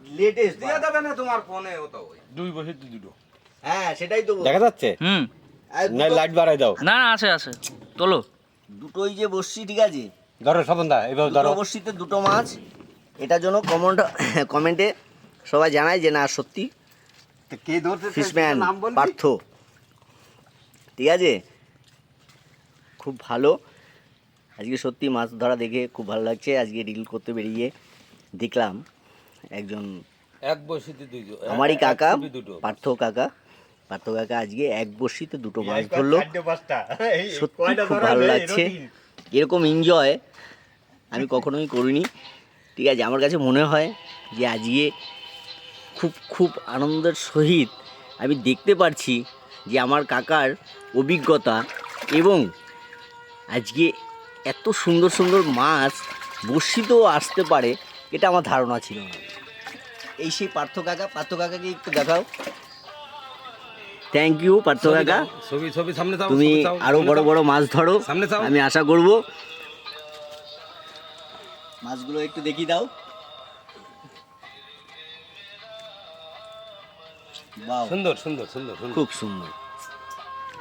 Latest দিয়ে দেবে না তোমার ফোনে ও তো ওই দুই বসে দুটো হ্যাঁ সেটাই তো দেখা যাচ্ছে আর না দুটো- লাইট বাড়াই দাও না না আছে আছে তোলো দুটোই যে বসছি ঠিক আছে, ধরো স্বপনদা এভাবে ধরো দুটো বসছিতে দুটো মাছ, এটার জন্য কমেন্টে সবাই জানায় যে না সত্যি কে ধরতে ফিশম্যান নাম বলবি পার্থ, ঠিক আছে, খুব ভালো। আজকে সত্যি মাছ ধরা দেখে খুব ভালো লাগছে। আজকে রিল করতে বেরিয়ে দেখলাম একজন এক বসিতে দুইজন আমারই কাকা দুটো পার্থ কাকা আজকে এক বড়শিতে দুটো মাছ ধরলো। সত্যি খুব ভালো লাগছে, এরকম এনজয় আমি কখনোই করিনি। ঠিক আছে, আমার কাছে মনে হয় যে আজকে খুব খুব আনন্দের সহিত আমি দেখতে পারছি যে আমার কাকার অভিজ্ঞতা এবং আজকে এত সুন্দর সুন্দর মাছ বড়শিতেও আসতে পারে এটা আমার ধারণা ছিল না। এই সেই পার্থ কাকাকে একটু দেখাও। থ্যাংক ইউ পার্থ কাকা, ছবি ছবি সামনে দাও তুমি ছবি দাও, আরো সামনে বড় দাও। বড় মাছ ধরো, সামনে দাও। আমি আশা করব। মাছগুলো একটু দেখিয়ে দাও। বাহ, সুন্দর সুন্দর সুন্দর সুন্দর খুব সুন্দর।